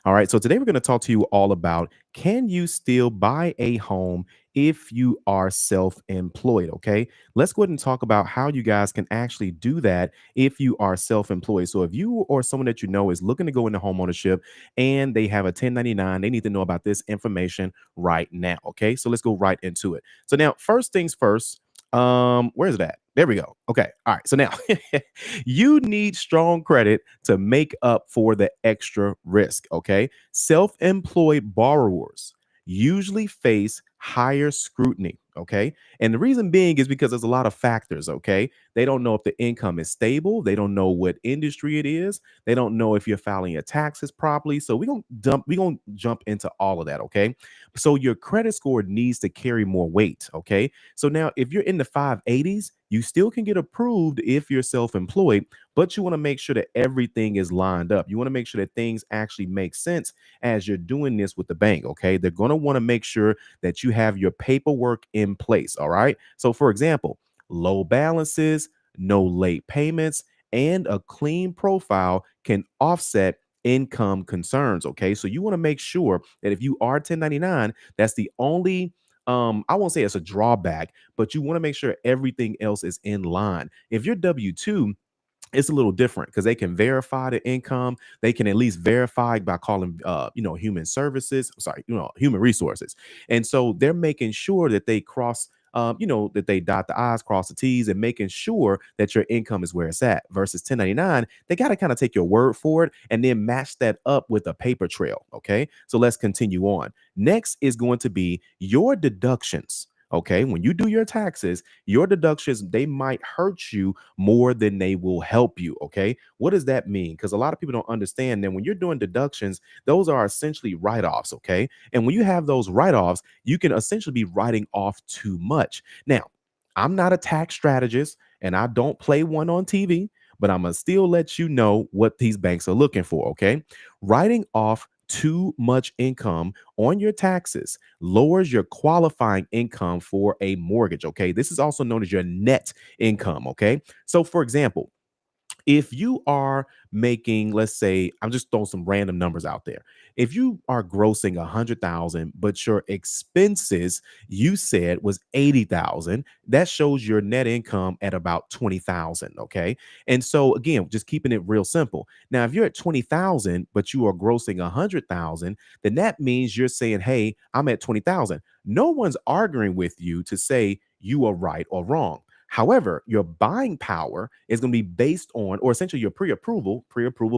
All right, so today we're going to talk to you all about, can you still buy a home if you are self employed? Okay, let's go ahead and talk about how you guys can actually do that if you are self employed. So, if you or someone that you know is looking to go into homeownership and they have a 1099, they need to know about this information right now. Okay, so let's go right into it. So, now, first things first, where's that? There we go. Okay. All right. So now you need strong credit to make up for the extra risk. Okay. Self employed borrowers usually face higher scrutiny. Okay. And the reason being is because there's a lot of factors. Okay. They don't know if the income is stable. They don't know what industry it is. They don't know if you're filing your taxes properly. So we're gonna jump into all of that. Okay. So your credit score needs to carry more weight. Okay. So now if you're in the 580s, you still can get approved if you're self-employed, but you want to make sure that everything is lined up. You want to make sure that things actually make sense as you're doing this with the bank. Okay. They're going to want to make sure that you have your paperwork in place. All right. So, for example, low balances, no late payments, and a clean profile can offset income concerns. Okay. So, you want to make sure that if you are 1099, that's the only I won't say it's a drawback, but you want to make sure everything else is in line. If you're W-2, it's a little different because they can verify the income. They can at least verify by calling, human services. Sorry, human resources. And so they're making sure that they cross, that they dot the I's, cross the T's, and making sure that your income is where it's at. Versus 1099, they got to kind of take your word for it and then match that up with a paper trail. Okay, so let's continue on. Next is going to be your deductions. Okay, when you do your taxes, your deductions, they might hurt you more than they will help you. Okay. What does that mean? Because a lot of people don't understand that when you're doing deductions, those are essentially write offs. Okay. And when you have those write offs, you can essentially be writing off too much. Now, I'm not a tax strategist and I don't play one on TV, but I'm going to still let you know what these banks are looking for. Okay. Writing off too much income on your taxes lowers your qualifying income for a mortgage. Okay. This is also known as your net income. Okay. So, for example, if you are making, let's say, I'm just throwing some random numbers out there. If you are grossing 100,000, but your expenses you said was 80,000, that shows your net income at about 20,000. Okay. And so again, just keeping it real simple. Now, if you're at 20,000, but you are grossing 100,000, then that means you're saying, hey, I'm at 20,000. No one's arguing with you to say you are right or wrong. However, your buying power is going to be based on, or essentially your pre-approval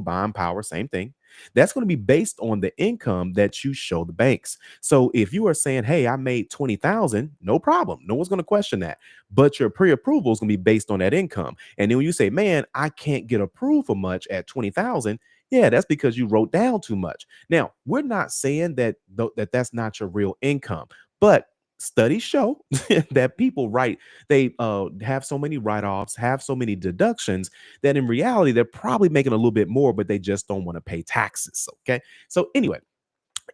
buying power, same thing. That's going to be based on the income that you show the banks. So if you are saying, hey, I made 20,000, no problem. No one's going to question that. But your pre-approval is going to be based on that income. And then when you say, man, I can't get approved for much at 20,000, yeah, that's because you wrote down too much. Now, we're not saying that's not your real income, but studies show that people write they have so many write-offs, have so many deductions that in reality they're probably making a little bit more, but they just don't want to pay taxes. Okay. So anyway,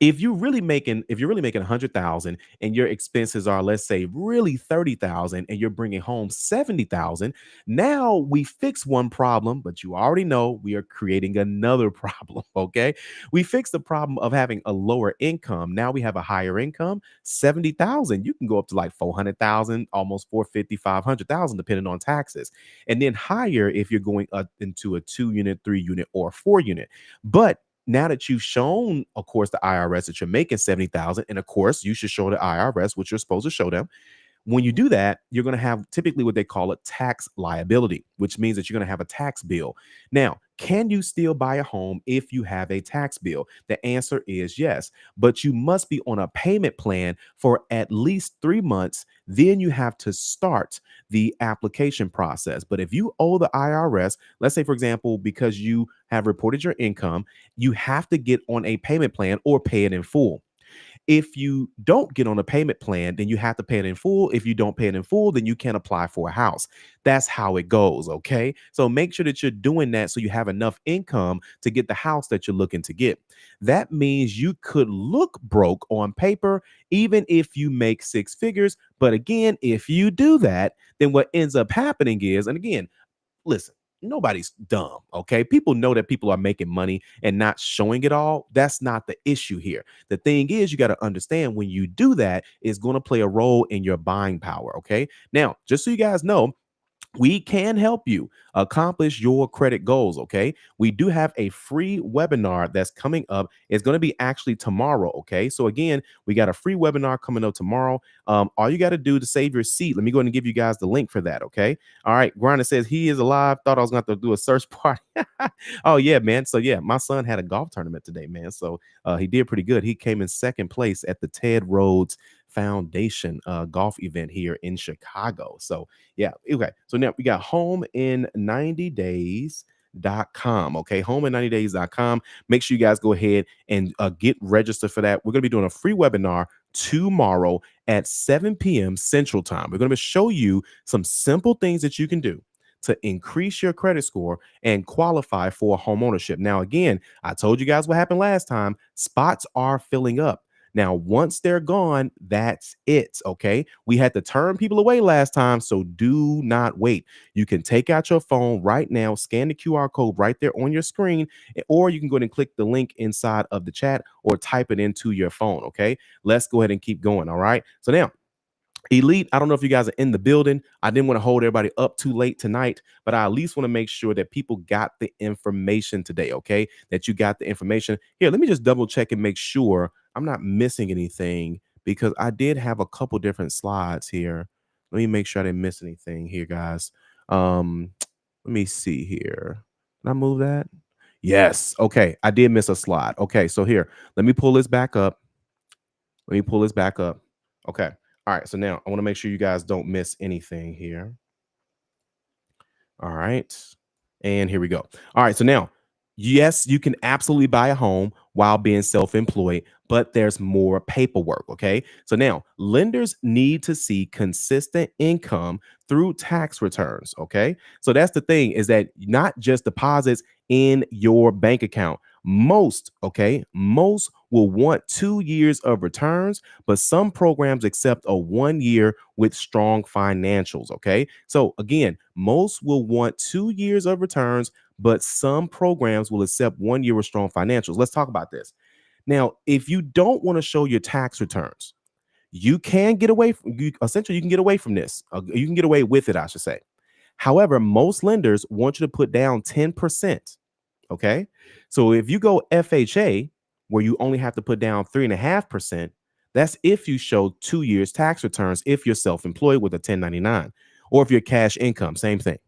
if you're really making 100,000 and your expenses are, let's say, really 30,000 and you're bringing home 70,000, now we fix one problem, but you already know we are creating another problem. Okay, we fix the problem of having a lower income. Now we have a higher income. 70,000, you can go up to like 400,000, almost 450, 500,000, depending on taxes, and then higher if you're going up into a 2 unit, 3 unit, or 4 unit. But now that you've shown, of course, the IRS that you're making 70,000, and of course, you should show the IRS what you're supposed to show them. When you do that, you're going to have typically what they call a tax liability, which means that you're going to have a tax bill. Now, can you still buy a home if you have a tax bill? The answer is yes, but you must be on a payment plan for at least 3 months. Then you have to start the application process. But if you owe the IRS, let's say, for example, because you have reported your income, you have to get on a payment plan or pay it in full. If you don't get on a payment plan, then you have to pay it in full. If you don't pay it in full, then you can't apply for a house. That's how it goes. Okay. So make sure that you're doing that so you have enough income to get the house that you're looking to get. That means you could look broke on paper, even if you make six figures. But again, if you do that, then what ends up happening is, and again, listen. nobody's dumb. Okay. People know that people are making money and not showing it all. That's not the issue here. The thing is, you got to understand when you do that, it's going to play a role in your buying power. Okay. Now, just so you guys know, we can help you accomplish your credit goals. Okay. We do have a free webinar that's coming up. It's going to be actually tomorrow. Okay. So, again, we got a free webinar coming up tomorrow. All you got to do to save your seat, let me go ahead and give you guys the link for that. Okay. All right. Grinder says he is alive. Thought I was going to do a search party. Oh, yeah, man. So, yeah, my son had a golf tournament today, man. So, he did pretty good. He came in second place at the Ted Rhodes Foundation golf event here in Chicago. So, yeah. Okay. So now we got home in 90 days.com. Okay. Home in 90 days.com. Make sure you guys go ahead and get registered for that. We're going to be doing a free webinar tomorrow at 7 p.m. Central Time. We're going to show you some simple things that you can do to increase your credit score and qualify for home ownership. Now, again, I told you guys what happened last time. Spots are filling up. Now, once they're gone, that's it. Okay. We had to turn people away last time. So do not wait. You can take out your phone right now, scan the QR code right there on your screen, or you can go ahead and click the link inside of the chat or type it into your phone. Okay. Let's go ahead and keep going. All right. So now, Elite, I don't know if you guys are in the building. I didn't want to hold everybody up too late tonight, but I at least want to make sure that people got the information today, okay? That you got the information. Here, let me just double check and make sure I'm not missing anything because I did have a couple different slides here. Let me make sure I didn't miss anything here, guys. Let me see here. Did I move that? Yes. Okay. I did miss a slide. Okay. So here, let me pull this back up. Let me pull this back up. Okay. All right. So now I want to make sure you guys don't miss anything here. All right. And here we go. All right. So now, yes, you can absolutely buy a home while being self employed, but there's more paperwork. Okay. So now, lenders need to see consistent income through tax returns. Okay. So that's the thing is that not just deposits in your bank account. Most will want 2 years of returns, but some programs accept a 1 year with strong financials. Okay. So again, most will want 2 years of returns, but some programs will accept 1 year with strong financials. Let's talk about this. Now, if you don't want to show your tax returns, you can get away from you essentially you can get away from this. You can get away with it, I should say. However, most lenders want you to put down 10%. Okay. So if you go FHA, where you only have to put down 3.5%, that's if you show 2 years tax returns, if you're self employed with a 1099, or if you're cash income, same thing.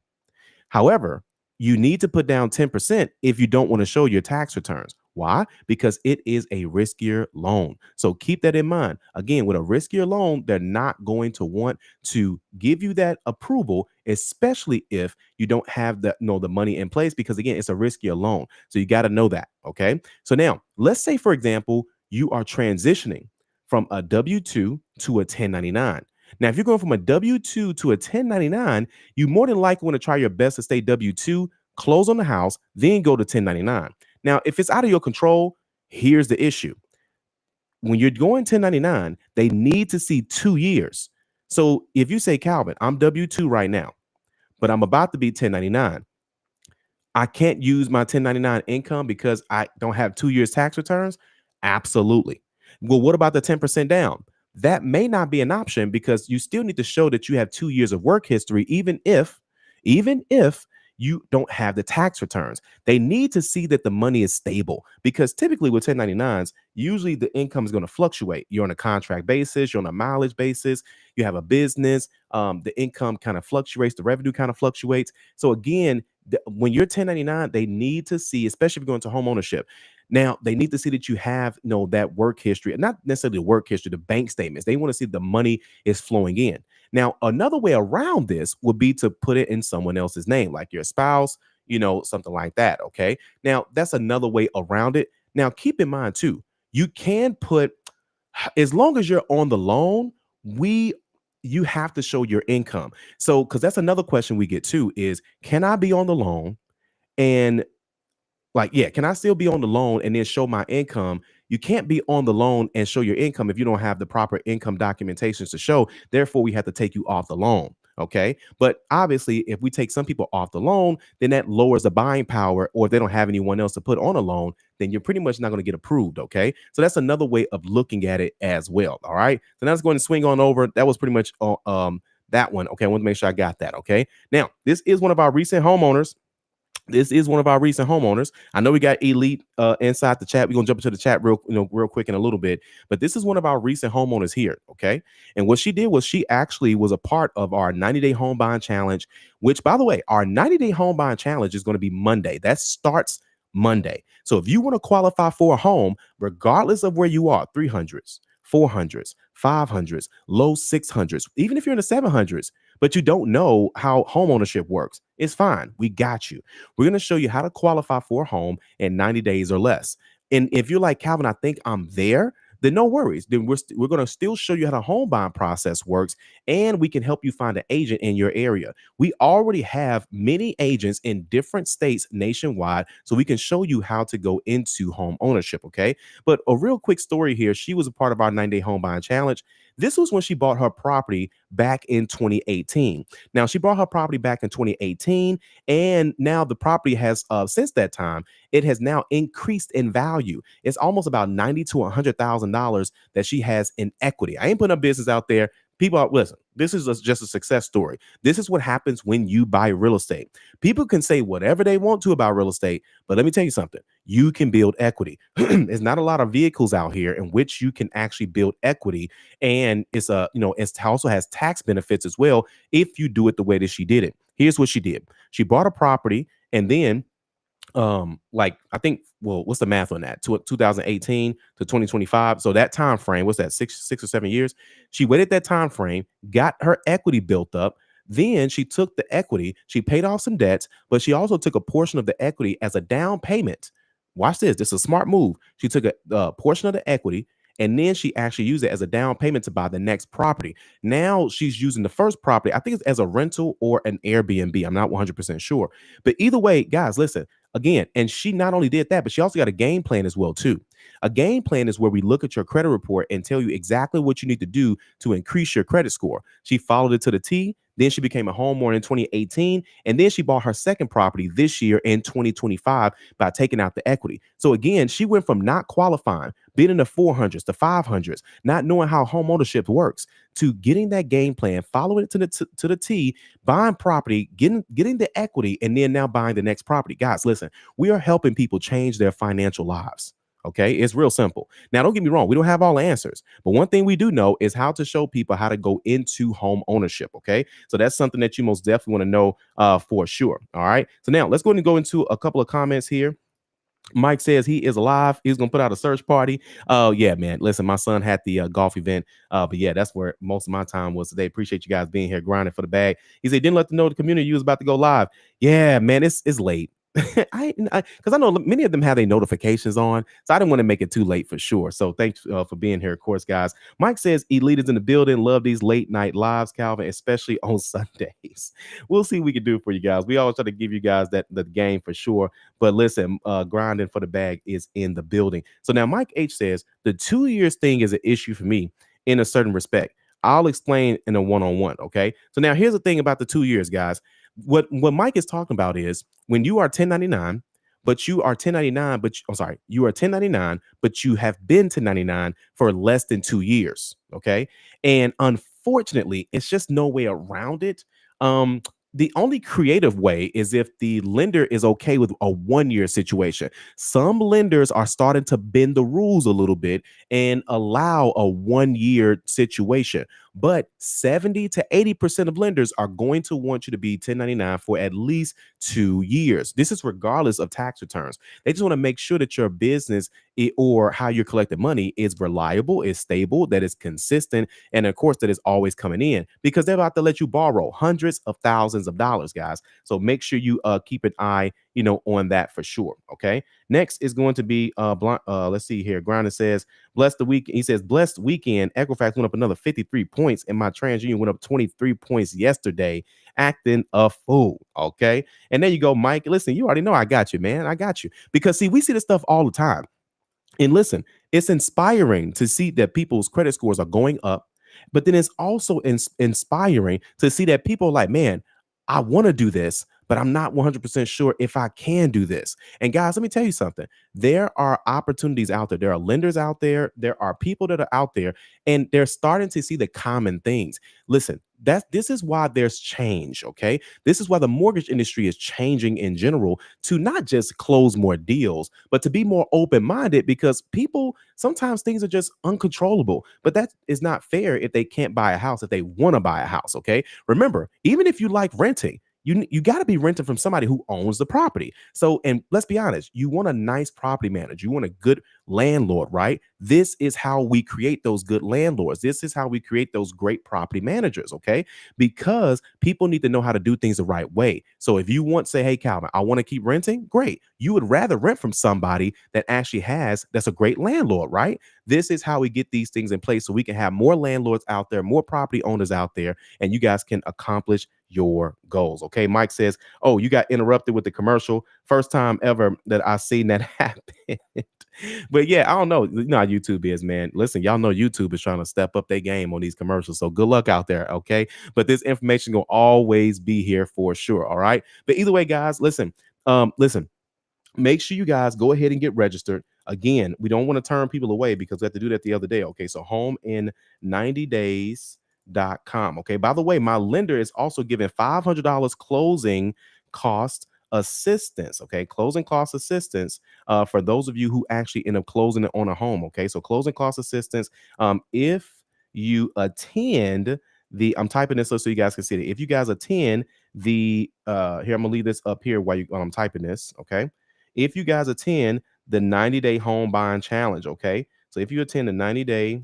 However, you need to put down 10% if you don't want to show your tax returns. Why? Because it is a riskier loan. So keep that in mind. Again, with a riskier loan, they're not going to want to give you that approval, especially if you don't have the money in place, because again, it's a riskier loan. So you got to know that. Okay. So now let's say, for example, you are transitioning from a W-2 to a 1099. Now, if you're going from a W-2 to a 1099, you more than likely want to try your best to stay W-2, close on the house, then go to 1099. Now, if it's out of your control, here's the issue. When you're going 1099, they need to see 2 years. So if you say, Calvin, I'm W-2 right now, but I'm about to be 1099, I can't use my 1099 income because I don't have 2 years tax returns. Absolutely. Well, what about the 10% down? That may not be an option because you still need to show that you have 2 years of work history, even if you don't have the tax returns. They need to see that the money is stable because typically with 1099s, usually the income is going to fluctuate. You're on a contract basis, you're on a mileage basis, you have a business, the income kind of fluctuates, the revenue kind of fluctuates. So again, when you're 1099, they need to see, especially if you're going to home ownership. Now, they need to see that you have, that work history, and not necessarily the work history, the bank statements. They want to see the money is flowing in. Now, another way around this would be to put it in someone else's name, like your spouse, something like that. Okay. Now, that's another way around it. Now, keep in mind too, you can put, as long as you're on the loan, you have to show your income. So, because that's another question we get too is, can I be on the loan and can I still be on the loan and then show my income? You can't be on the loan and show your income if you don't have the proper income documentations to show. Therefore, we have to take you off the loan. Okay. But obviously, if we take some people off the loan, then that lowers the buying power. Or if they don't have anyone else to put on a loan, then you're pretty much not going to get approved. Okay. So that's another way of looking at it as well. All right. So now let's go ahead and swing on over. That was pretty much that one. Okay. I want to make sure I got that. Okay. Now, this is one of our recent homeowners. This is one of our recent homeowners. I know we got Elite inside the chat. We're gonna jump into the chat real quick in a little bit. But this is one of our recent homeowners here. Okay. And what she did was she actually was a part of our 90-day home buying challenge, which by the way, our 90-day home buying challenge is going to be Monday. That starts Monday. So if you want to qualify for a home, regardless of where you are, 300s, 400s, 500s, low 600s, even if you're in the 700s, but you don't know how home ownership works, it's fine. We got you. We're going to show you how to qualify for a home in 90 days or less. And if you're like, Calvin, I think I'm there, then no worries. Then we're going to still show you how the home buying process works, and we can help you find an agent in your area. We already have many agents in different states nationwide, so we can show you how to go into home ownership. Okay. But a real quick story here. She was a part of our 90-day home buying challenge. This was when she bought her property back in 2018. Now, she bought her property back in 2018, and now the property has, since that time, it has now increased in value. It's almost about 90 to $100,000 that she has in equity. I ain't putting a business out there. People are, listen, this is just a success story. This is what happens when you buy real estate. People can say whatever they want to about real estate, but let me tell you something. You can build equity. There's not a lot of vehicles out here in which you can actually build equity. And it also has tax benefits as well if you do it the way that she did it. Here's what she did. She bought a property, and then like I think, well, what's the math on that? 2018 to 2025. So that time frame, what's that, six or 7 years? She waited that time frame, got her equity built up. Then she took the equity, she paid off some debts, but she also took a portion of the equity as a down payment. Watch this. This is a smart move. She took a portion of the equity, and then she actually used it as a down payment to buy the next property. Now she's using the first property, I think it's as a rental or an Airbnb. I'm not 100% sure. But either way, guys, listen, again, and she not only did that, but she also got a game plan as well too. A game plan is where we look at your credit report and tell you exactly what you need to do to increase your credit score. She followed it to the T. Then she became a homeowner in 2018, and then she bought her second property this year in 2025 by taking out the equity. So again, she went from not qualifying, being in the 400s to 500s, not knowing how home ownership works, to getting that game plan, following it to the T, buying property, getting the equity, and then now buying the next property. Guys, listen, we are helping people change their financial lives. Okay, it's real simple. Now, don't get me wrong, we don't have all the answers, but one thing we do know is how to show people how to go into home ownership. Okay, so that's something that you most definitely want to know for sure. All right, so now let's go ahead and go into a couple of comments here. Mike says he is alive. He's gonna put out a search party. Oh yeah, man. Listen, my son had the golf event. But yeah, that's where most of my time was today. Appreciate you guys being here, grinding for the bag. He said, didn't let them know the community you was about to go live. Yeah, man, it's late. Because I know many of them have their notifications on, so I didn't want to make it too late for sure. So thanks for being here, of course, guys. Mike says Elite is in the building. Love these late night lives, Calvin, especially on Sundays. We'll see what we can do for you guys. We always try to give you guys that the game for sure. But listen, grinding for the bag is in the building. So now Mike H says the 2 years thing is an issue for me in a certain respect. I'll explain in a one-on-one. Okay. So now here's the thing about the 2 years, guys. What Mike is talking about is when you are 1099, but you are 1099, but I'm sorry, you are 1099, but you have been 1099 for less than 2 years. Okay. And unfortunately, it's just no way around it. The only creative way is if the lender is okay with a 1 year situation. Some lenders are starting to bend the rules a little bit and allow a 1 year situation. But 70 to 80% of lenders are going to want you to be 1099 for at least 2 years. This is regardless of tax returns. They just want to make sure that your business or how you're collecting money is reliable, is stable, that is consistent, and of course, that is always coming in because they're about to let you borrow hundreds of thousands of dollars, guys. So make sure you keep an eye, on that for sure. Okay. Next is going to be let's see here. Grinder says, blessed the week. He says, blessed weekend. Equifax went up another 53 points, and my TransUnion went up 23 points yesterday. Acting a fool. Okay. And there you go, Mike. Listen, you already know I got you, man. I got you. Because see, we see this stuff all the time. And listen, it's inspiring to see that people's credit scores are going up. But then it's also inspiring to see that people are like, man, I want to do this, but I'm not 100% sure if I can do this. And guys, let me tell you something. There are opportunities out there. There are lenders out there. There are people that are out there, and they're starting to see the common things. Listen, this is why there's change. Okay, this is why the mortgage industry is changing in general to not just close more deals, but to be more open minded because people sometimes things are just uncontrollable. But that is not fair if they can't buy a house, if they want to buy a house. Okay, remember, even if you like renting, you got to be renting from somebody who owns the property. So, and let's be honest, you want a nice property manager, you want a good landlord, right? This is how we create those good landlords. This is how we create those great property managers, okay? Because people need to know how to do things the right way. So if you want, say, hey, Calvin, I want to keep renting, great. You would rather rent from somebody that actually that's a great landlord, right? This is how we get these things in place so we can have more landlords out there, more property owners out there, and you guys can accomplish your goals. Okay. Mike says, oh, you got interrupted with the commercial. First time ever that I seen that happen. But yeah, I don't know. You know how YouTube is, man. Listen, y'all know YouTube is trying to step up their game on these commercials. So good luck out there. Okay. But this information will always be here for sure. All right. But either way, guys, listen, make sure you guys go ahead and get registered. Again, we don't want to turn people away because we had to do that the other day. Okay, so home in 90days.com. Okay, by the way, my lender is also giving $500 closing cost assistance. Okay, closing cost assistance for those of you who actually end up closing it on a home. Okay, so closing cost assistance. If you attend I'm typing this so you guys can see it. If you guys attend here, I'm gonna leave this up here while I'm typing this. Okay, if you guys attend the 90-day home buying challenge, okay? So if you attend the 90-day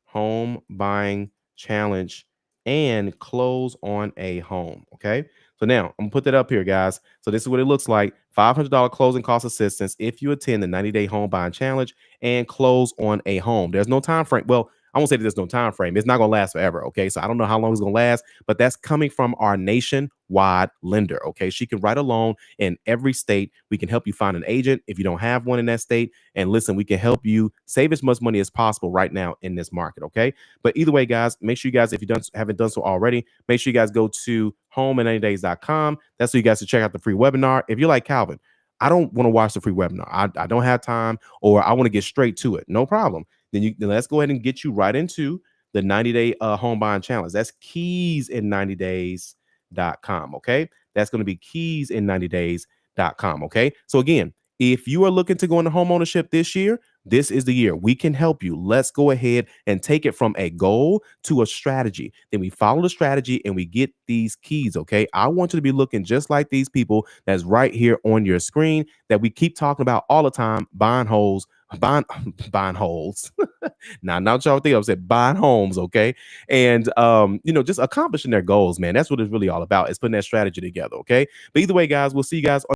home buying challenge and close on a home, okay? So now I'm gonna put that up here, guys. So this is what it looks like. $500 closing cost assistance if you attend the 90-day home buying challenge and close on a home. There's no time frame. Well, I won't say that there's no time frame. It's not gonna last forever. Okay. So I don't know how long it's gonna last, but that's coming from our nationwide lender. Okay. She can write a loan in every state. We can help you find an agent if you don't have one in that state. And listen, we can help you save as much money as possible right now in this market. Okay. But either way, guys, make sure you guys, if you haven't done so already, make sure you guys go to home90days.com. That's so you guys to check out the free webinar. If you're like Calvin, I don't want to watch the free webinar. I don't have time, or I want to get straight to it. No problem. Then let's go ahead and get you right into the 90-day home buying challenge. That's keys in 90days.com. Okay. That's going to be keys in 90days.com. Okay. So again, if you are looking to go into home ownership this year, this is the year we can help you. Let's go ahead and take it from a goal to a strategy. Then we follow the strategy and we get these keys. Okay. I want you to be looking just like these people that's right here on your screen that we keep talking about all the time, buying holes, buying holes. Now, not y'all think I said buying homes, okay? And just accomplishing their goals, man. That's what it's really all about, is putting that strategy together, okay? But either way, guys, we'll see you guys on